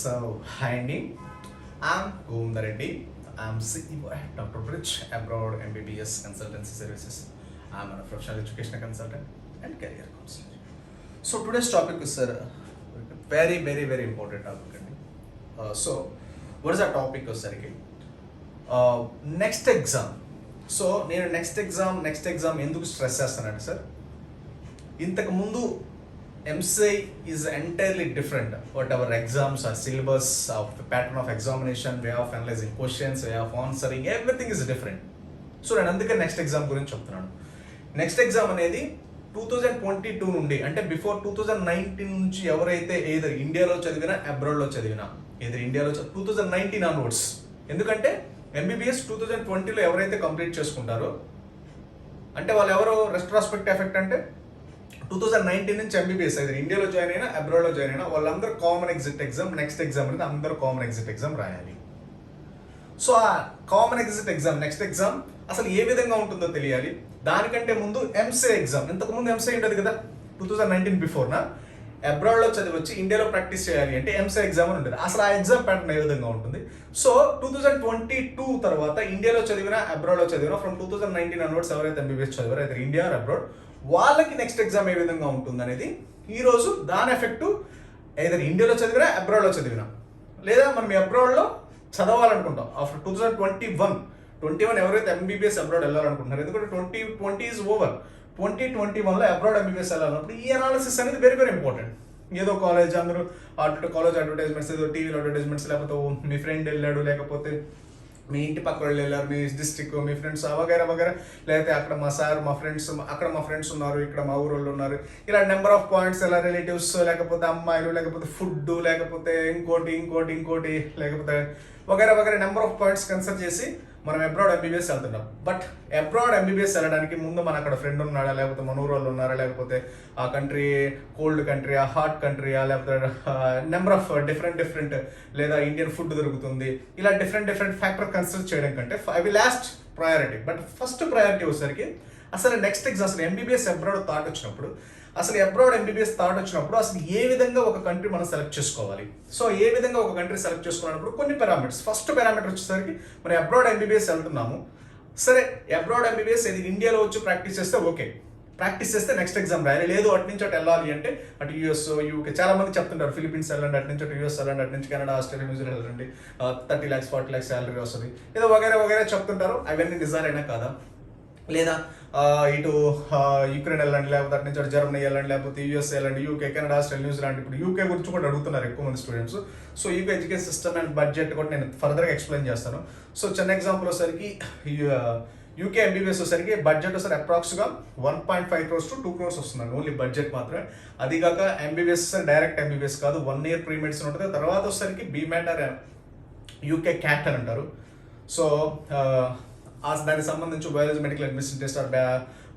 Hi Andy, I'm Govindar Reddy. I'm CEO at Dr. Bridge Abroad MBBS Consultancy Services. I'm a professional educational consultant and career counselor. So today's topic is very important topic. So what is our topic? Next exam. So నేను next exam ఎందుకు stress చేస్తానంటే sir, ఇంతకు ముందు MCI is entirely different. What our exams are syllabus of pattern of examination, way of analysing questions, way of answering, everything is different. So నేను అందుకే next exam గురించి చెప్తున్నాను. Next exam అనేది 2022 నుండి, అంటే బిఫోర్ 2019 నుంచి ఎవరైతే ఏదర్ ఇండియాలో చదివినా అబ్రాడ్లో చదివినా, ఏదర్ ఇండియాలో 2019 ఆన్వర్డ్స్. ఎందుకంటే ఎంబీబీఎస్ 2020లో ఎవరైతే కంప్లీట్ చేసుకుంటారో, అంటే వాళ్ళు ఎవరు రెస్ట్రాస్పెక్ట్ ఎఫెక్ట్ అంటే 2019 నుంచి ఎంబీబీఎస్ అయితే ఇండియాలో జాయిన్ అయినా అబ్రాడ్లో జాయిన్ అయినా వాళ్ళందరూ common exit exam, next exam అనేది అందరూ కామన్ ఎగ్జిట్ ఎగ్జామ్ రాయాలి. సో ఆ common exit exam, next exam అసలు ఏ విధంగా ఉంటుందో తెలియాలి. దానికంటే ముందు ఎంసీఏ ఎగ్జామ్, ఇంతకుముందు ఎంసీఏ ఉంటుంది కదా 2019 బిఫోర్నా, అబ్రాడ్లో చదివి వచ్చి ఇండియాలో ప్రాక్టీస్ చేయాలి అంటే ఎంసీఏ ఎగ్జామ్ అని ఉంటుంది. అసలు ఆ ఎగ్జామ్ ప్యాటర్న్ ఏ విధంగా ఉంటుంది? సో 2022 తర్వాత ఇండియాలో చదివినా అబ్రాడ్లో చదివినా, ఫ్రమ్ 2019 అన్వర్డ్స్ ఎవరైతే ఎంబీబీఎస్ చదివారో అయితే ఇండియా ఆర్ అబ్రాడ్, వాళ్ళకి నెక్స్ట్ ఎగ్జామ్ ఏ విధంగా ఉంటుంది అనేది ఈరోజు దాని ఎఫెక్ట్ ఏదైనా ఇండియాలో చదివినా అబ్రాడ్లో చదివినా, లేదా మనం అబ్రాడ్లో చదవాలనుకుంటాం ఆఫ్టర్ 2021 ఎవరైతే ఎంబీబీఎస్ అబ్రాడ్ వెళ్ళాలనుకుంటున్నారు, ఎందుకంటే 2020 ఈజ్ ఓవర్, 2021లో అబ్రాడ్ ఎంబీబీఎస్ వెళ్ళాలన్నప్పుడు ఈ అనాలిసిస్ అనేది వెరీ ఇంపార్టెంట్. ఏదో కాలేజ్ అందరూ కాలేజ్ అడ్వర్టైజ్మెంట్స్, ఏదో టీవీలో అడ్వర్టైజ్మెంట్స్, లేకపోతే మీ ఫ్రెండ్ వెళ్ళాడు, లేకపోతే మీ ఇంటి పక్క వాళ్ళు వెళ్ళారు, మీ డిస్ట్రిక్ట్, మీ ఫ్రెండ్స్ వగైరా, లేకపోతే అక్కడ మా సార్, మా ఫ్రెండ్స్, అక్కడ మా ఫ్రెండ్స్ ఉన్నారు, ఇక్కడ మా ఊరు వాళ్ళు ఉన్నారు, ఇలా నెంబర్ ఆఫ్ పాయింట్స్, ఇలా రిలేటివ్స్, లేకపోతే అమ్మాయిలు, లేకపోతే ఫుడ్, లేకపోతే ఇంకోటి, లేకపోతే వగైరా నెంబర్ ఆఫ్ పాయింట్స్ కన్సిడర్ చేసి మనం అబ్రాడ్ ఎంబీబీఎస్ వెళ్తున్నాం. బట్ అబ్రాడ్ ఎంబీబీఎస్ వెళ్ళడానికి ముందు మన అక్కడ ఫ్రెండ్ ఉన్నాడా, లేకపోతే మన ఊరు వాళ్ళు ఉన్నారా, లేకపోతే ఆ కంట్రీ కోల్డ్ కంట్రీ, ఆ హాట్ కంట్రీయా, లేకపోతే నెంబర్ ఆఫ్ డిఫరెంట్, లేదా ఇండియన్ ఫుడ్ దొరుకుతుంది, ఇలా డిఫరెంట్ ఫ్యాక్టర్ కన్సిడర్ చేయడం కంటే అవి last priority. But first priority వచ్చేసరికి అసలు నెక్స్ట్ ఎగ్జామ్, అసలు ఎంబీబీఎస్ అబ్రాడ్ థాట్ వచ్చినప్పుడు, అసలు అబ్రాడ్ ఎంబీబీఎస్ థాట్ వచ్చినప్పుడు అసలు ఏ విధంగా ఒక కంట్రీ మనం సెలెక్ట్ చేసుకోవాలి. సో ఏ విధంగా ఒక కంట్రీ సెలెక్ట్ చేసుకోవాలన్నప్పుడు కొన్ని పారామీటర్స్. ఫస్ట్ పారామీటర్ వచ్చేసరికి మరి అబ్రాడ్ ఎంబీబీఎస్ వెళ్తున్నాము, సరే అబ్రాడ్ ఎంబీబీఎస్ ఇది ఇండియాలో వచ్చి ప్రాక్టీస్ చేస్తే ఓకే, ప్రాక్టీస్ చేస్తే నెక్స్ట్ ఎగ్జామ్ రాయాలి. లేదు అటు నుంచి అటు వెళ్ళాలి అంటే అటు యూఎస్, యూకే, చాలా మంది చెప్తుంటారు ఫిలిపీన్స్ వెళ్ళండి, అటు నుంచి అటు యూఎస్ వెళ్ళండి, అటు నుంచి కెనడా, ఆస్ట్రేలియా, న్యూజిలాండ్ వెళ్ళండి, 30 lakhs 40 lakhs శాలరీ వస్తుంది, ఏదో వగైరా చెప్తుంటారు. అవన్నీ నిజాలైనా కాదా? లేదా ఇటు యుక్రెయిన్ వెళ్ళండి, లేకపోతే అటు నుంచి జర్మనీ వెళ్ళండి, లేకపోతే యూఎస్ వెళ్ళండి, యూకే, కెనడా, ఆస్ట్రేలియా, న్యూజిలాండ్. ఇప్పుడు యూకే గురించి కూడా అడుగుతున్నారు ఎక్కువ మంది students. So UK education system and budget కూడా నేను ఫర్దర్గా ఎక్స్ప్లెయిన్ చేస్తాను. సో చిన్న ఎగ్జాంపుల్ వచ్చేసరికి యూకే ఎంబీబీఎస్ వచ్చేసరికి బడ్జెట్ వచ్చేసరికి అప్రాక్స్గా 1.5 crores to 2 crores వస్తుంది ఓన్లీ బడ్జెట్ మాత్రమే. అది కాక ఎంబీబీఎస్ డైరెక్ట్ ఎంబీబీఎస్ కాదు, 1 year ప్రీ మెడిసిన్ ఉంటుంది. తర్వాత వచ్చేసరికి బీమ్యాట్ ఆర్ యూకే క్యాట్ అని అంటారు. సో దానికి సంబంధించి biology medical admission test or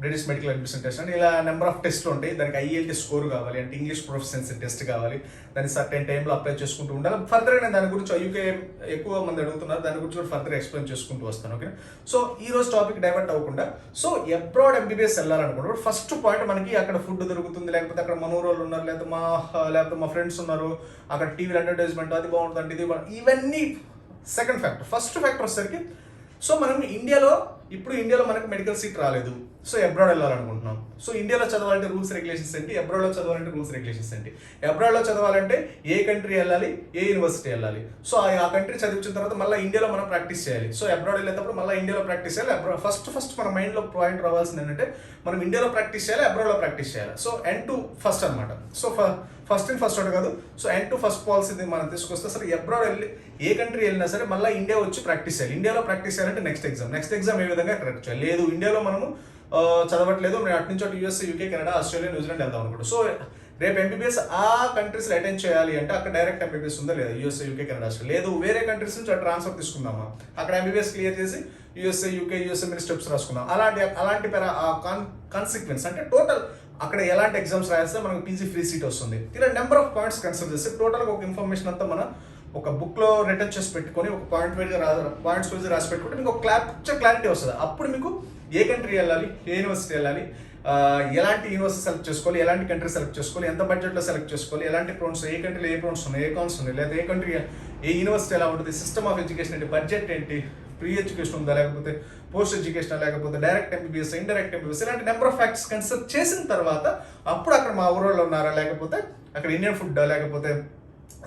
British medical admission test అని ఇలా నెంబర్ ఆఫ్ టెస్ట్లు ఉంటాయి. దానికి ఐఎల్టీ స్కోర్ కావాలి, అంటే ఇంగ్లీష్ ప్రొఫిషియన్సీ టెస్ట్ కావాలి, దాన్ని సర్టెన్ టైంలో అప్లై చేసుకుంటూ ఉండాలి. ఫర్దర్గా నేను దాని గురించి యూకే ఎక్కువ మంది అడుగుతున్నారు, దాని గురించి కూడా ఫర్దర్ ఎక్స్ప్లెయిన్ చేసుకుంటూ వస్తాను. ఓకే, సో ఈ రోజు టాపిక్ డైవర్ట్ అవ్వకుండా, సో అబ్రాడ్ ఎంబీబీఎస్ వెళ్ళాలనుకున్నప్పుడు ఫస్ట్ పాయింట్ మనకి అక్కడ ఫుడ్ దొరుకుతుంది, లేకపోతే అక్కడ మన ఊరు వాళ్ళు ఉన్నారు, లేకపోతే మా ఫ్రెండ్స్ ఉన్నారు, అక్కడ టీవీ అడ్వర్టైజ్మెంట్ అది బాగుంటుంది, ఇది ఇవన్నీ సెకండ్ ఫ్యాక్టర్. ఫస్ట్ ఫ్యాక్టర్ వచ్చేసరికి సో మనం ఇండియాలో మనకు మెడికల్ సీట్ రాలేదు, సో అబ్రాడ్ వెళ్ళాలనుకుంటున్నాం. సో ఇండియాలో చదవాలంటే రూల్స్ రెగ్యులేషన్స్ ఏంటి, అబ్రాడ్లో చదవాలంటే రూల్స్ రెగ్యులేషన్స్ ఏంటి, అబ్రాడ్లో చదవాలంటే ఏ కంట్రీ వెళ్ళాలి, ఏ యూనివర్సిటీ వెళ్ళాలి, సో ఆ కంట్రీ చదివించిన తర్వాత మళ్ళీ ఇండియాలో మనం ప్రాక్టీస్ చేయాలి. సో అబ్రాడ్ వెళ్ళేటప్పుడు మళ్ళీ ఇండియాలో ప్రాక్టీస్ చేయాలి. ఫస్ట్ మన మైండ్లో పాయింట్ రావాల్సింది ఏంటంటే మనం ఇండియాలో ప్రాక్టీస్ చేయాలి, అబ్రాడ్లో ప్రాక్టీస్ చేయాలి. సో ఎండ్ టు ఫస్ట్ అనమాట. సో ఫస్ట్ ఒకటి కాదు, so end to first policy మనం తీసుకొస్తే అసలు అబ్రాడ్ వెళ్ళి ఏ కంట్రీ వెళ్ళినా సరే మళ్ళీ ఇండియా వచ్చి ప్రాక్టీస్ చేయాలి. ఇండియాలో ప్రాక్టీస్ చేయాలంటే నెక్స్ట్ ఎగ్జామ్ ఏ విధంగా కరెక్ట్ చేయాలి. లేదు ఇండియాలో మనము చదవట్లేదు, మేము అటు నుంచి అటు US, UK, Canada, Australia, New Zealand వెళ్దాం అనుకుంటాం. సో రేపు ఎంబీబీఎస్ ఆ కంట్రీస్లో అటెండ్ చేయాలి అంటే అక్కడ డైరెక్ట్ ఎంబీబీఎస్ ఉందా లేదా, యూఎస్, యూకే, కెనడా, ఆస్ట్రేలియా. లేదు వేరే కంట్రీస్ నుంచి ట్రాన్స్ఫర్ తీసుకుందామా, అక్కడ ఎంబీబీఎస్ క్లియర్ చేసి యూఎస్ఏ, యూకే, మీరు స్టెప్స్ రాసుకున్నాం. అలాంటి కాన్సిక్వెన్స్ అంటే టోటల్ అక్కడ ఎలాంటి ఎగ్జామ్స్ రాస్తే మనకు పీజీ ఫ్రీ సీట్ వస్తుంది. ఇలా నెంబర్ ఆఫ్ పాయింట్స్ కన్సిడర్ చేస్తే టోటల్గా ఒక ఇన్ఫర్మేషన్ అంతా మన ఒక బుక్లో రిటర్న్ చేసి పెట్టుకొని ఒక పాయింట్స్ వైజ్ రాసి పెట్టుకుంటే మీకు ఒక క్లారిటీ వస్తుంది. అప్పుడు మీకు ఏ కంట్రీ వెళ్ళాలి, ఏ యూనివర్సిటీ వెళ్ళాలి, ఎలాంటి యూనివర్సిటీ సెలెక్ట్ చేసుకోవాలి, ఎలాంటి కంట్రీ సెలెక్ట్ చేసుకోవాలి, ఎంత బడ్జెట్లో సెలెక్ట్ చేసుకోవాలి, ఎలాంటి ప్రౌండ్స్, ఏ కంట్రీలో ఏ ప్రౌండ్స్ ఉన్నాయి, ఏ కాన్స్ ఉన్నాయి, లేదా ఏ కంట్రీ ఏ యూనివర్సిటీ ఎలా ఉంటుంది, సిస్టమ్ ఆఫ్ ఎడ్యుకేషన్ ఏంటి, బడ్జెట్ ఏంటి, ప్రీ ఎడ్యుకేషన్ ఉందా, లేకపోతే పోస్ట్ ఎడ్యుకేషన్, లేకపోతే డైరెక్ట్ ఎంబీబీఎస్, ఇండైరెక్ట్ ఎంబీబీఎస్, ఇలాంటి నెంబర్ ఆఫ్ ఫ్యాక్ట్స్ కన్సిడర్ చేసిన తర్వాత అప్పుడు అక్కడ మా ఊరోళ్ళు ఉన్నారా, లేకపోతే అక్కడ ఇండియన్ ఫుడ్, లేకపోతే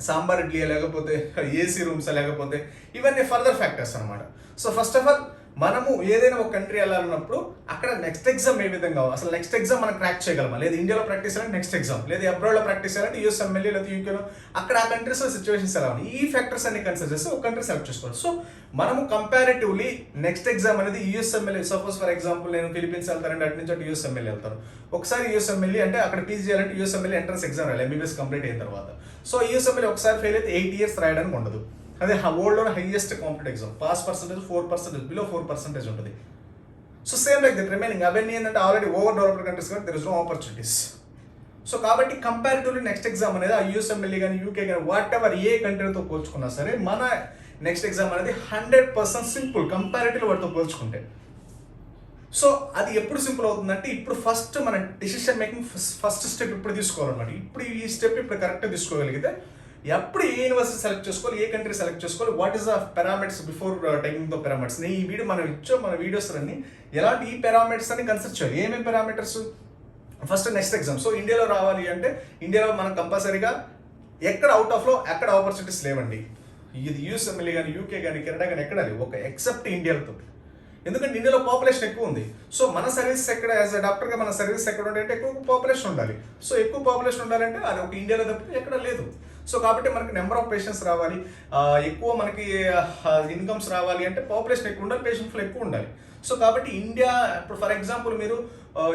సాంబార్ ఇడ్లీ, లేకపోతే ఏసీ రూమ్స్, లేకపోతే ఇవన్నీ ఫర్దర్ ఫ్యాక్టర్స్ అనమాట. సో ఫస్ట్ ఆఫ్ ఆల్ మనము ఏదైనా ఒక కంట్రీ వెళ్ళాలన్నప్పుడు అక్కడ నెక్స్ట్ ఎగ్జామ్ ఏ విధంగా, అసలు నెక్స్ట్ ఎగ్జామ్ మనం క్రాక్ చేయగలమా, లేదా ఇండియాలో ప్రాక్టీస్ చేయాలంటే నెక్స్ట్ ఎగ్జామ్, లేదా అబ్రాడ్లో ప్రాక్టీస్ చేయాలంటే యూఎస్ఎంఎల్ఏ లేదా యూకేలో అక్కడ ఆ కంట్రీస్లో సిచ్యువేషన్స్ ఎలా ఉన్నాయి, ఈ ఫ్యాక్టర్స్ అన్ని కన్సిడర్ చేసి ఒక కంట్రీ సెలెక్ట్ చేసుకోవాలి. సో మనము కంపారిటివ్లీ నెక్స్ట్ ఎగ్జామ్ అనేది యూఎస్ఎంఎల్ఏ, సపోజ్ ఫర్ ఎగ్జాంపుల్ నేను ఫిలిపీన్స్ వెళ్తానంటే అటు నుంచి అటు యూఎస్ఎంఎల్ఏ వెళ్తాను. ఒకసారి యూఎస్ఎంఎల్ఏ అంటే అక్కడ పీజీ చేయాలంటే యూఎస్ఎంఎల్ఏ ఎంట్రన్స్ ఎగ్జామ్ రాయాలి ఎంబీబీఎస్ కంప్లీట్ అయిన తర్వాత. సో యూఎస్ఎంఎల్ఏ ఒకసారి ఫెయిల్ అయితే 8 years రాయడానికి ఉండదు. అదే వరల్డ్లో highest competitive exam, pass percentage 4%, below 4% ఉంటుంది. So same like that remaining అవన్నీ ఏంటంటే ఆల్రెడీ ఓవర్ డెవలప్డ్ కంట్రీస్ కాబట్టి there is no opportunities. So కాబట్టి కంపారిటివ్లీ నెక్స్ట్ ఎగ్జామ్ అనేది ఆ యూఎస్ఎంఎల్ఏ కానీ యూకే కానీ వాట్ ఎవర్ ఏ కంట్రీతో పోల్చుకున్నా సరే మన నెక్స్ట్ ఎగ్జామ్ అనేది 100% సింపుల్ కంపారిటివ్ వాటితో పోల్చుకుంటే. సో అది ఎప్పుడు సింపుల్ అవుతుందంటే ఇప్పుడు ఫస్ట్ మన డెసిషన్ మేకింగ్ ఫస్ట్ స్టెప్ ఇప్పుడు తీసుకోవాలన్నమాట. ఇప్పుడు ఈ స్టెప్ ఇప్పుడు కరెక్ట్గా తీసుకోగలిగితే ఎప్పుడు ఏ యూనివర్సిటీ సెలెక్ట్ చేసుకోవాలి, ఏ కంట్రీ సెలెక్ట్ చేసుకోవాలి, what is the parameters before taking the parameters. ఈ వీడియో మనం ఇచ్చో మన వీడియోస్ అన్ని ఎలాంటి ఈ పారామీటర్స్ అని కన్సిడర్ చేయాలి. ఏమేమి parameters, first next exam. So ఇండియాలో రావాలి అంటే ఇండియాలో మనం కంపల్సరీగా ఎక్కడ అవుట్ ఆఫ్లో ఎక్కడ ఆపర్చునిటీస్ లేవండి. ఇది యూఎస్ఎంఎల్ఏ కానీ యూకే కానీ కెనడా కానీ ఎక్కడ లేవు, ఒక ఎక్సెప్ట్ ఇండియాతో. ఎందుకంటే ఇండియాలో పాపులేషన్ ఎక్కువ ఉంది. సో మన సర్వీస్ ఎక్కడ, యాజ్ అ డాక్టర్గా మన సర్వీస్ ఎక్కడ ఉండాలంటే ఎక్కువ పాపులేషన్ ఉండాలి. సో ఎక్కువ పాపులేషన్ ఉండాలంటే అది ఒక ఇండియాలో తప్పితే ఎక్కడ లేదు. సో కాబట్టి మనకి నెంబర్ ఆఫ్ పేషెంట్స్ రావాలి, ఎక్కువ మనకి ఇన్కమ్స్ రావాలి అంటే పాపులేషన్ ఎక్కువ ఉండాలి, పేషెంట్ ఫ్లో ఎక్కువ ఉండాలి. సో కాబట్టి ఇండియా ఇప్పుడు ఫర్ ఎగ్జాంపుల్ మీరు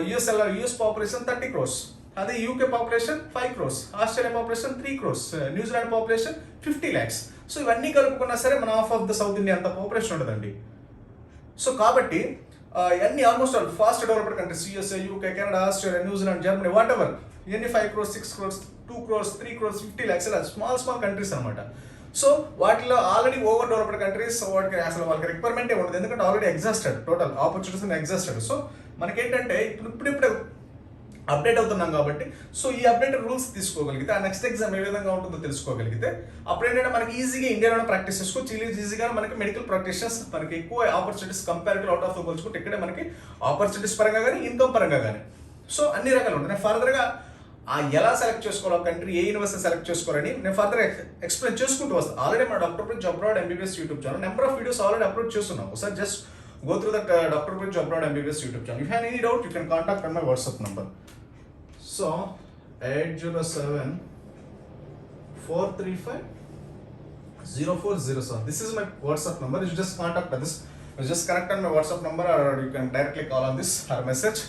యూఎస్ పాపులేషన్ 30 crores, అదే UK population 5 crores, Australia population 3 crores, New Zealand population 50 lakhs. So ఇవన్నీ కలుపుకున్నా సరే మన half of the south India అంత పాపులేషన్ ఉండదండి. సో కాబట్టి ఇవన్నీ almost all fast developed countries, USA, UK, Canada, Australia, New Zealand, Germany, what ever, ఇవన్నీ 5 crores, 6 crores, 2 crores, 3 crores, 50 lakhs ఇలా small countries అనమాట. సో వాటిలో ఆల్రెడీ ఓవర్ డెవలప్డ్ కంట్రీస్, వాటికి అసలు వాళ్ళకి రిక్వైర్మెంటే ఉండదు, ఎందుకంటే already exhausted, total opportunities exhausted. So మనకేంటంటే ఇప్పుడు అప్డేట్ అవుతున్నాం కాబట్టి సో ఈ అప్డేటెడ్ రూల్స్ తీసుకోగలిగితే ఆ నెక్స్ట్ ఎగ్జామ్ ఏ విధంగా ఉంటుందో తెలుసుకోగలిగితే అప్పుడు ఏంటంటే మనకి ఈజీగా ఇండియాలో ప్రాక్టీస్ చేసుకోవచ్చు. ఈజీగా మనకి మెడికల్ ప్రాక్టీషనర్స్ మనకి ఎక్కువ ఆపర్చునిటీస్ కంపారిటివ్ అవుట్ ఆఫ్ పోల్చుకుంటే ఇక్కడే మనకి ఆపర్చునిటీస్ పరంగా కానీ ఇన్కమ్ పరంగా కానీ సో అన్ని రకాలు ఉంటాయి. నేను ఫర్దర్గా ఎలా సెలెక్ట్ చేసుకోవాలి కంట్రీ, ఏ యూనివర్సిటీ సెలెక్ట్ చేసుకోవాలని నేను ఫర్దర్ ఎక్స్ప్లెయిన్ చేసుకుంటూ వస్తాను. ఆల్రెడీ మన doctor prince abroad MBBS YouTube channel number of videos already upload చేస్తున్నాం. ఒకసారి just go through that Dr. Prince Abroad MBBS YouTube channel. If you have any doubt, you can contact on my WhatsApp number. So 807 435 0407. This is my WhatsApp number. You just contact this. You just connect on my WhatsApp number, or you can directly call on this or message.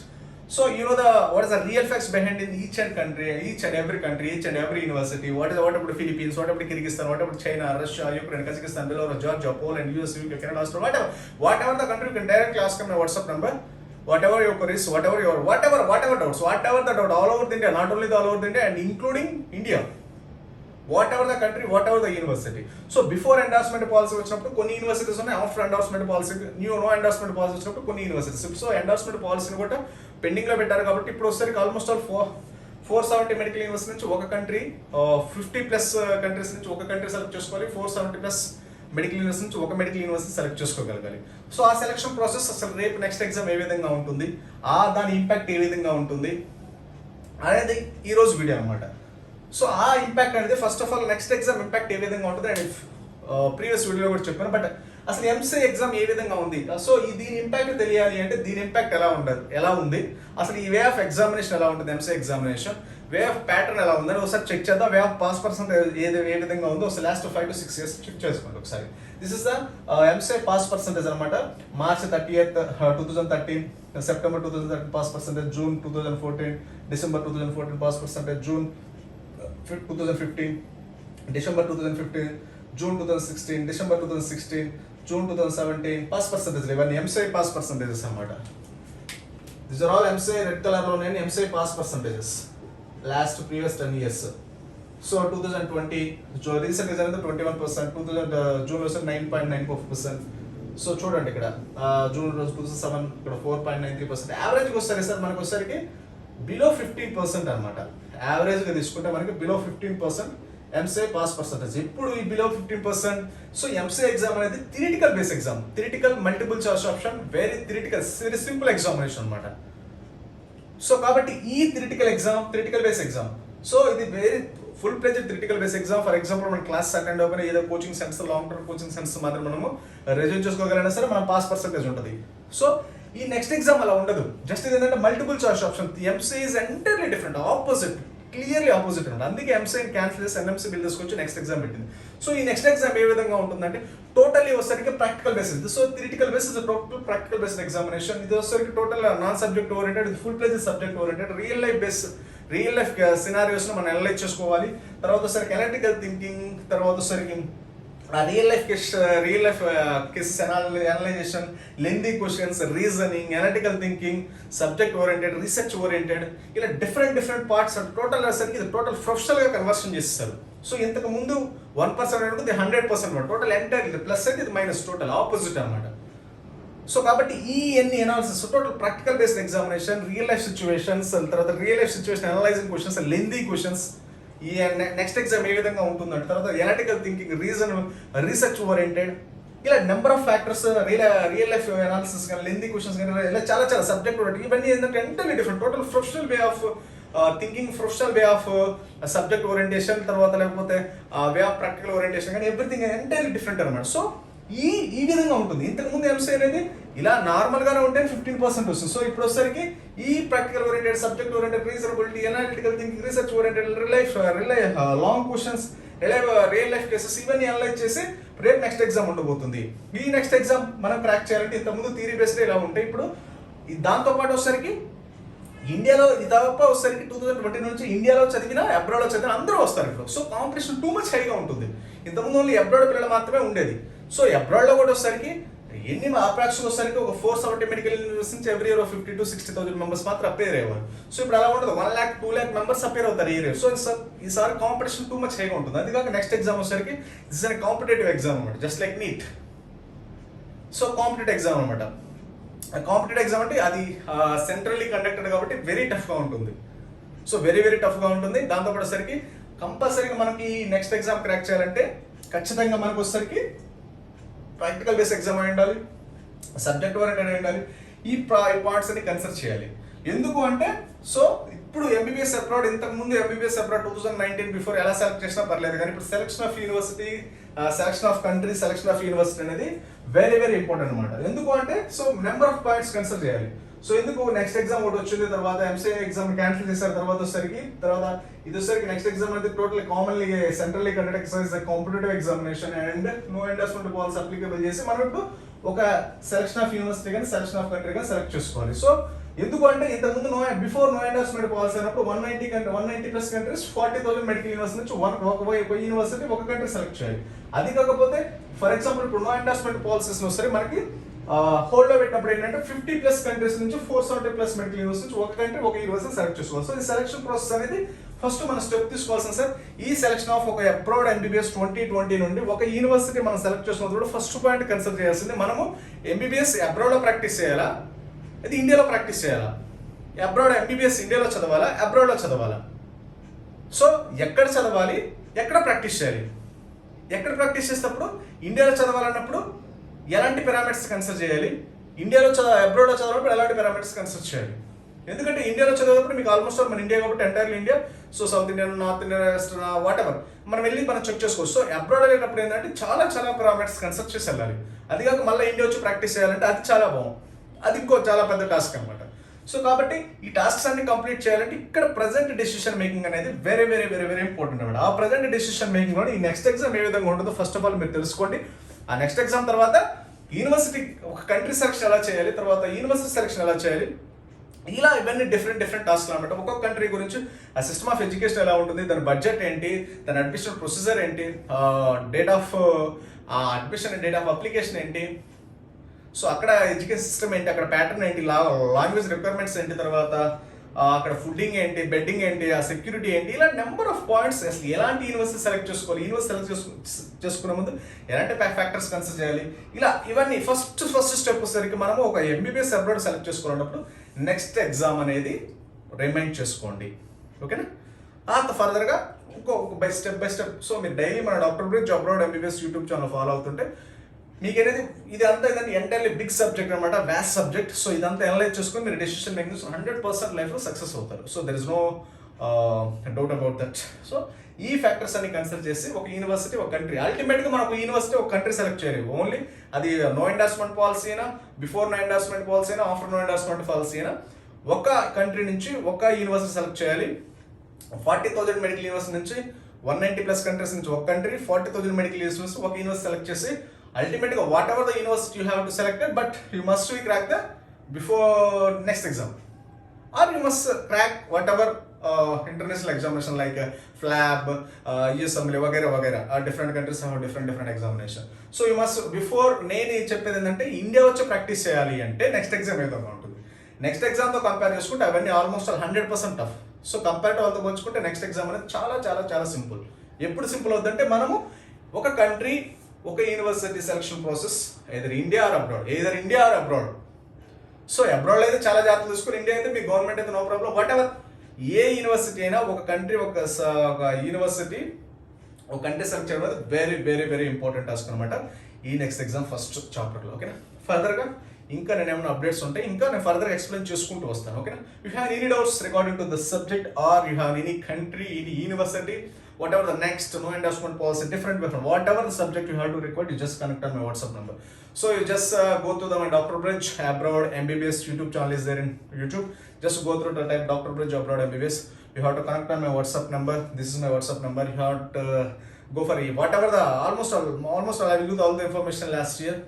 So you know what is the real facts behind in each and every country, each and every university. What about the Philippines? What about Kyrgyzstan? What about China, Russia, Ukraine, Kazakhstan, Belarus, Georgia, Poland, US, UK, Canada, Australia, whatever the country, you can directly ask on my WhatsApp number. Whatever your queries, whatever doubts, whatever the doubt, all over the India, not only the all over the India and including India. Whatever the country, whatever the university. So before endorsement policy వచ్చినప్పుడు కొన్ని universities ఉన్నాయి, after endorsement policy no endorsement policy వచ్చినప్పుడు కొన్ని universities. So endorsement పాలసీని కూడా pending లో పెట్టారు కాబట్టి ఇప్పుడు వచ్చేసరికి ఆల్మోస్ట్ ఆల్ 470 మెడికల్ యూనివర్సిటీ నుంచి ఒక కంట్రీ, 50+ కంట్రీస్ నుంచి ఒక కంట్రీ సెలెక్ట్ చేసుకోవాలి, 470+ మెడికల్ యూనివర్సిటీ నుంచి ఒక మెడికల్ యూనివర్సిటీ సెలెక్ట్ చేసుకోగలగాలి. సో ఆ సెలక్షన్ ప్రాసెస్ అసలు రేపు నెక్స్ట్ ఎగ్జామ్ ఏ విధంగా ఉంటుంది, దాని ఇంపాక్ట్ ఏ విధంగా ఉంటుంది అనేది ఈరోజు వీడియో అనమాట. సో ఆ ఇంపాక్ట్ అనేది first of all next exam impact ఏ విధంగా ఉంటుంది అండ్ ప్రీవియస్ వీడియోలో కూడా చెప్పాను. బట్ అసలు ఎంసీఏ ఎగ్జామ్ ఏ విధంగా ఉంది, సో దీని ఇంపాక్ట్ తెలియాలి అంటే దీని ఇంపాక్ట్ ఎలా ఉంది, అసలు ఈ వే ఆఫ్ ఎగ్జామినేషన్ ఎలా ఉంటుంది, MCA examination way of pattern ఎలా ఉందని ఒకసారి చెక్ చేద్దాం. వే ఆఫ్ పాస్ పర్సెంటేజ్ ఏ విధంగా ఉందో ఒకసారి లాస్ట్ 5 to 6 years చెక్ చేసుకోండి ఒకసారి. This is the MCA pass percentage అనమాట. March 30th, 2013, September 2013 pass percentage, June 2014, December 2014 pass percentage, June 2015, December 2015, June 2016, December 2016, June 2017 pass percentage. ఇవన్నీ MCI pass percentages అనమాట. These are all MCI red colour లో ఉన్నాయి MCI pass percentages last previous 10 years. So 2020 recent గా జరిగింది 21%, 2000 June లో 9.94%. So చూడండి ఇక్కడ June రోజు 2007 ఇక్కడ 4.93%. యావరేజ్గా వస్తారు సార్ మనకు వచ్చేసరికి బిలో 15% అనమాట. యావరేజ్గా తీసుకుంటే మనకి బిలో 15% ఎంసీఏ పాస్ పర్సంటేజ్. ఇప్పుడు ఈ బిలో 15%. సో ఎంసీఏ ఎగ్జామ్ అనేది theoretical base exam, theoretical multiple choice option, very theoretical, very simple examination అనమాట. సో కాబట్టి ఈ థియరిటికల్ బేస్ ఎగ్జామ్, సో ఇది very full fledged theoretical base exam. For example మన class attend అవ్వకపోయినా ఏదో coaching centres, long term coaching centres మాత్రం మనము resume చేసుకోగలైనా సరే మన పాస్ పర్సంటేజ్ ఉంటుంది. సో ఈ నెక్స్ట్ ఎగ్జామ్ అలా ఉండదు. జస్ట్ ఇది ఏంటంటే multiple choice option. MCA is entirely different, opposite, clearly opposite ఉంటుంది. అందుకే ఎంసీఏ క్యాన్సిల్ చేసి ఎన్ఎంసీ బిల్ తీసుకొచ్చి నెక్స్ట్ ఎగ్జామ్ పెట్టింది. సో ఈ నెక్స్ట్ ఎగ్జామ్ ఏ విధంగా ఉంటుందంటే టోటల్లీ వచ్చేసరికి practical based. So theoretical base is total practical based examination. ఇది వచ్చేసరికి టోటల్ నాన్ సబ్జెక్ట్ ఓరియంటెడ్, ఇది full fledged subject oriented. Real life scenarios మనం అనలైజ్ చేసుకోవాలి. తర్వాత వచ్చేసరికి ఎలక్ట్రికల్ థింకింగ్, తర్వాత వచ్చేసరికి real life cases analysation, lengthy questions, reasoning, analytical thinking, subject oriented, research oriented, ఇలా డిఫరెంట్ పార్ట్స్ టోటల్ వచ్చేసరికి ఇది టోటల్ ప్రొఫెషనల్గా కన్వర్షన్ చేస్తారు. సో ఇంతకు ముందు 1% ఉంటుంది, 100% టోటల్ ఎంటైర్ ప్లస్ అయితే ఇది మైనస్, టోటల్ ఆపోజిట్ అనమాట. సో కాబట్టి ఈ ఎన్ని analysis, total practical based examination, real life situations, తర్వాత real life situation analysing questions, lengthy questions. ఈ నెక్స్ట్ ఎగ్జామ్ ఏ విధంగా ఉంటుందంటే తర్వాత ఎనాలిటికల్ థింకింగ్, రీసెర్చ్ ఓరియంటెడ్, ఇలా number of factors, real life analysis కానీ, లెందీ క్వశ్చన్స్ కానీ, ఇలా చాలా సబ్జెక్ట్ ఓరియంటెడ్. ఇవన్నీ ఏంటంటే entirely different, total professional way of thinking, professional way of subject orientation, తర్వాత లేకపోతే వే ఆఫ్ ప్రాక్టికల్ ఓరియంటేషన్ కానీ ఎవ్రీథింగ్ ఎంటైర్లీ డిఫరెంట్ అనమాట. సో ఈ విధంగా ఉంటుంది. ఇంతకుముందు ఎంసీ అనేది ఇలా నార్మల్గానే ఉంటే 15% వస్తుంది. సో ఇప్పుడు వచ్చేసరికి ఈ practical oriented, subject oriented, reasonability, analytical thinking, research oriented, long questions, real life cases, ఇవన్నీ అనలైజ్ చేసి రేపు నెక్స్ట్ ఎగ్జామ్ ఉండబోతుంది. ఈ నెక్స్ట్ ఎగ్జామ్ మనం క్రాక్ చేయాలంటే ఇంతకుముందు థియరీ బేస్డ్ ఇలా ఉంటాయి. ఇప్పుడు దాంతోపాటు వచ్చేసరికి ఇండియాలో ఇదాప వచ్చేసరికి 2020 నుంచి ఇండియాలో చదివిన, అబ్రాడ్లో చదివిన అందరూ వస్తారు ఇప్పుడు. సో కాంపిటీషన్ టూ మచ్ హైగా ఉంటుంది. ఇంతకుముందు ఓన్లీ అబ్రాడ్ పిల్లలు మాత్రమే ఉండేది. సో అబ్రాడ్లో కూడా వచ్చేసరికి ఎన్ని అప్రాక్స్ వచ్చేసరికి ఒక 470 మెడికల్ యూనివర్సిటీ నుంచి ఎవ్రీ ఇయర్ 50,000 to 60,000 మెంబర్స్ మాత్రం అపేర్ అయ్యేవారు. సో ఇప్పుడు అలా ఉండదు, 1 lakh 2 lakh మెంబర్స్ అపేర్ అవుతారు ఈ ఇయర్. సో ఈసారి కాంపిటీషన్ టూ మచ్ హైగా ఉంటుంది. అందుకాక నెక్స్ట్ ఎగ్జామ్ వచ్చేసరికి దిస్ ఇస్ కాంపిటేటివ్ ఎగ్జామ్ అనమాట, just like NEET. So competitive exam అనమాట. కాంపిటేటివ్ ఎగ్జామ్ అంటే అది సెంట్రల్లీ కండక్టెడ్ కాబట్టి వెరీ టఫ్గా ఉంటుంది. సో వెరీ టఫ్గా ఉంటుంది. దాంతోపాటు వచ్చేసరికి కంపల్సరీగా మనకి నెక్స్ట్ ఎగ్జామ్ క్రాక్ చేయాలంటే ఖచ్చితంగా మనకు వచ్చేసరికి ప్రాక్టికల్ బేస్ ఎగ్జామ్ అయి ఉండాలి, సబ్జెక్ట్ ఓరియంటెడ్ అయి ఉండాలి. ఈ పార్ట్స్ అన్ని కన్సిడర్ చేయాలి. ఎందుకు అంటే సో ఇప్పుడు ఎంబీబీఎస్ అబ్రాడ్, ఇంతకుముందు ఎంబీబీఎస్ అబ్రాడ్ 2019 బిఫోర్ ఎలా సెలెక్ట్ చేసినా పర్లేదు, కానీ ఇప్పుడు selection of university, selection of country, selection of university అనేది వెరీ ఇంపార్టెంట్ అనమాట. ఎందుకు అంటే so number of points consider చేయాలి. సో ఎందుకు నెక్స్ట్ ఎగ్జామ్ ఒకటి వచ్చింది, తర్వాత ఎంసీఏ ఎగ్జామ్ క్యాన్సిల్ చేశారు, తర్వాత ఇది వచ్చేసరికి నెక్స్ట్ ఎగ్జామ్ అనేది total commonly centrally conduct exercise competitive examination and no endorsement policy applicable చేసి మనం ఇప్పుడు ఒక సెలెక్షన్ ఆఫ్ యూనివర్సిటీ కానీ సెలెక్షన్ ఆఫ్ కంట్రీ కానీ సెలెక్ట్ చేసుకోవాలి. సో ఎందుకు అంటే ఇంతకుముందు బిఫోర్ నో ఎండార్స్మెంట్ పాలసీ అయినప్పుడు 190+ కంట్రీస్ 40,000 మెడికల్ యూనివర్సిటీ నుంచి ఒక యూనివర్సిటీ ఒక కంట్రీ సెలెక్ట్ చేయాలి. అది కాకపోతే ఫర్ ఎగ్జాంపుల్ ఇప్పుడు నో ఎండార్స్మెంట్ పాలసీస్ వస్తే మనకి హోల్డ్ లో పెట్టినప్పుడు ఏంటంటే 50+ కంట్రీస్ నుంచి 470+ మెడికల్ యూనివర్సిటీ నుంచి ఒక కంట్రీ ఒక యూనివర్సిటీ సెలెక్ట్ చేసుకోవాలి. సో ఈ సెలక్షన్ ప్రాసెస్ అనేది ఫస్ట్ మనం స్టెప్ తీసుకోవాల్సిన సార్. ఈ సెలక్షన్ ఆఫ్ ఒక అబ్రాడ్ ఎంబీబీఎస్ 2020 నుండి ఒక యూనివర్సిటీ మనం సెలెక్ట్ చేసుకున్నప్పుడు ఫస్ట్ పాయింట్ కన్సిడర్ చేయాల్సింది, మనము ఎంబీబీఎస్ అబ్రాడ్ లో ప్రాక్టీస్ చేయాలా, ఇది ఇండియాలో ప్రాక్టీస్ చేయాలా, అబ్రాడ్ ఎంబీబీఎస్ ఇండియాలో చదవాలా, అబ్రాడ్ లో చదవాలా. సో ఎక్కడ చదవాలి, ఎక్కడ ప్రాక్టీస్ చేయాలి, ఎక్కడ ప్రాక్టీస్ చేసేటప్పుడు ఇండియాలో చదవాలన్నప్పుడు ఎలాంటి పారామీటర్స్ కన్సిడర్ చేయాలి, ఇండియాలో అబ్రాడ్లో చదవాలన్నప్పుడు ఎలాంటి పారామీటర్స్ కన్సిడర్ చేయాలి. ఎందుకంటే ఇండియాలో చదివేటప్పుడు మీకు ఆల్మోస్ట్ మన ఇండియా కాబట్టి entirely India, so south Indian, north Indian, western, what ever మనం వెళ్ళి మనం చెక్ చేసుకోవచ్చు. సో అబ్రాడ్ వెళ్ళినప్పుడు ఏంటంటే చాలా పారామీటర్స్ కన్సిడర్ చేసి వెళ్ళాలి. అది కాక మళ్ళీ ఇండియా వచ్చి ప్రాక్టీస్ చేయాలంటే అది చాలా బాగుంది, అది ఇంకో చాలా పెద్ద టాస్క్ అనమాట. సో కాబట్టి ఈ టాస్క్స్ అన్ని కంప్లీట్ చేయాలంటే ఇక్కడ ప్రజెంట్ డెసిషన్ మేకింగ్ అనేది వెరీ ఇంపార్టెంట్ అనమాట. ఆ ప్రజెంట్ డెసిషన్ మేకింగ్ కూడా ఈ నెక్స్ట్ ఎగ్జామ్ ఏ విధంగా ఉంటుందో ఫస్ట్ ఆఫ్ ఆల్ మీరు తెలుసుకోండి. ఆ నెక్స్ట్ ఎగ్జామ్ తర్వాత యూనివర్సిటీ ఒక కంట్రీ సెలక్షన్ ఎలా చేయాలి, తర్వాత యూనివర్సిటీ సెలక్షన్ ఎలా చేయాలి, ఇలా ఇవన్నీ డిఫరెంట్ టాస్క్లు అనమాట. ఒక్కొక్క కంట్రీ గురించి ఆ సిస్టమ్ ఆఫ్ ఎడ్యుకేషన్ ఎలా ఉంటుంది, దాని బడ్జెట్ ఏంటి, దాని అడ్మిషన్ ప్రొసీజర్ ఏంటి, date of admission and date of application ఏంటి, సో అక్కడ ఎడ్యుకేషన్ సిస్టమ్ ఏంటి, అక్కడ ప్యాటర్న్ ఏంటి, లాంగ్వేజ్ రిక్వైర్మెంట్స్ ఏంటి, తర్వాత అక్కడ ఫుడ్డింగ్ ఏంటి, బెడ్డింగ్ ఏంటి, ఆ సెక్యూరిటీ ఏంటి, ఇలా నెంబర్ ఆఫ్ పాయింట్స్. అసలు ఎలాంటి యూనివర్సిటీ సెలెక్ట్ చేసుకోవాలి, యూనివర్సిటీ సెలెక్ట్ చేసుకునే ముందు ఎలాంటి ఫ్యాక్టర్స్ కన్సిడర్ చేయాలి, ఇలా ఇవన్నీ ఫస్ట్ స్టెప్ వచ్చేసరికి మనము ఒక ఎంబీబీఎస్ అబ్రాడ్ సెలెక్ట్ చేసుకోవాలన్నప్పుడు నెక్స్ట్ ఎగ్జామ్ అనేది రిమైండ్ చేసుకోండి. ఓకేనా? ఫర్దర్గా ఇంకో బై స్టెప్. సో మీరు డైలీ మన doctor bridge abroad MBBS YouTube channel follow అవుతుంటే మీకు అనేది ఇది అంతా ఇదంతా ఎంటైర్లీ బిగ్ సబ్జెక్ట్ అనమాట, వ్యాస్ట్ సబ్జెక్ట్. సో ఇదంతా అనలైజ్ చేసుకొని మీరు డెసిషన్ మేకింగ్ 100% లైఫ్లో సక్సెస్ అవుతారు. So there is no doubt about that. So ఈ ఫ్యాక్టర్స్ అన్ని కన్సిడర్ చేసి ఒక యూనివర్సిటీ, ఒక కంట్రీ, అల్టిమేట్గా మనం ఒక యూనివర్సిటీ, ఒక కంట్రీ సెలెక్ట్ చేయాలి. ఓన్లీ అది నో ఎండార్స్మెంట్ పాలసీ అయినా, బిఫోర్ నో ఎండార్స్మెంట్ పాలసీ అయినా, ఆఫ్టర్ నో ఎండార్స్మెంట్ పాలసీ అయినా, ఒక కంట్రీ నుంచి ఒక యూనివర్సిటీ సెలెక్ట్ చేయాలి. 40,000 మెడికల్ యూనివర్సిటీ నుంచి 190+ కంట్రీస్ నుంచి ఒక కంట్రీ, 40,000 మెడికల్ యూనివర్సిటీ ఒక యూనివర్సిటీ సెలెక్ట్ చేసి అల్టిమేట్గా whatever the university you have to selected, but you must be crack the before next exam, or you must crack whatever international examination like PLAB, USML వగైరా different countries have different examination. So you must before. నేను చెప్పేది ఏంటంటే India వచ్చి practice చేయాలి అంటే next exam ఏదో ఉంటుంది. Next ఎగ్జామ్తో compare చేసుకుంటే అవన్నీ almost 100% tough. So compare to వాళ్ళతో పోల్చుకుంటే నెక్స్ట్ ఎగ్జామ్ అనేది చాలా చాలా చాలా సింపుల్. ఎప్పుడు సింపుల్ అవుతుందంటే మనము ఒక కంట్రీ, ఒక university selection process either India or abroad. So abroad అయితే చాలా జాగ్రత్తలు తీసుకుని, ఇండియా అయితే మీ గవర్నమెంట్ అయితే నో ప్రాబ్లం. వాట్ ఎవర్ ఏ యూనివర్సిటీ అయినా ఒక కంట్రీ, ఒక యూనివర్సిటీ, ఒక కంట్రీ సెలెక్ట్ చేయడం అనేది very very very important task అనమాట ఈ నెక్స్ట్ ఎగ్జామ్ ఫస్ట్ చాప్టర్లో. ఓకేనా? ఫర్దర్గా ఇంకా నేను ఏమైనా అప్డేట్స్ ఉంటాయి, ఇంకా నేను ఫర్దర్ ఎక్స్ప్లెయిన్ చేసుకుంటూ వస్తాను. ఓకేనా? You have any doubts regarding to the subject, or you have any country, any university, whatever the next no endorsement policy, different whatever the subject you have to record, you just connect on my WhatsApp number. So you just go to my Dr. Bridge Abroad MBBS YouTube channel is there in YouTube. Just go through the type Dr. Bridge Abroad MBBS. You have to connect on my WhatsApp number. This is my WhatsApp number. You have to go for whatever the almost all I will give all the information last year.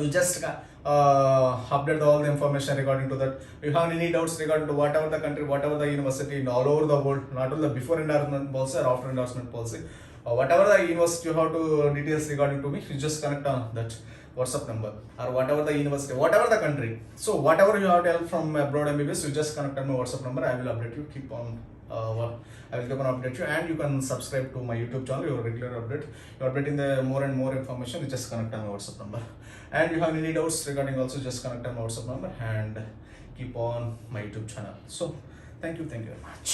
You just update all the information regarding to that. If you have any doubts regarding to whatever the country, whatever the university in all over the world, not only the before endorsement policy or after endorsement policy, whatever the university you have to details regarding to me, you just connect on that WhatsApp number, or whatever the university, whatever the country. So whatever you have to help from abroad MBBS, you just connect on my WhatsApp number. I will update you. I will keep on update you, and you can subscribe to my YouTube channel. Your regular update. You are updating the more and more information. You just connect on my WhatsApp number. And you have any doubts regarding also, just connect on my WhatsApp number and keep on my YouTube channel. So thank you very much.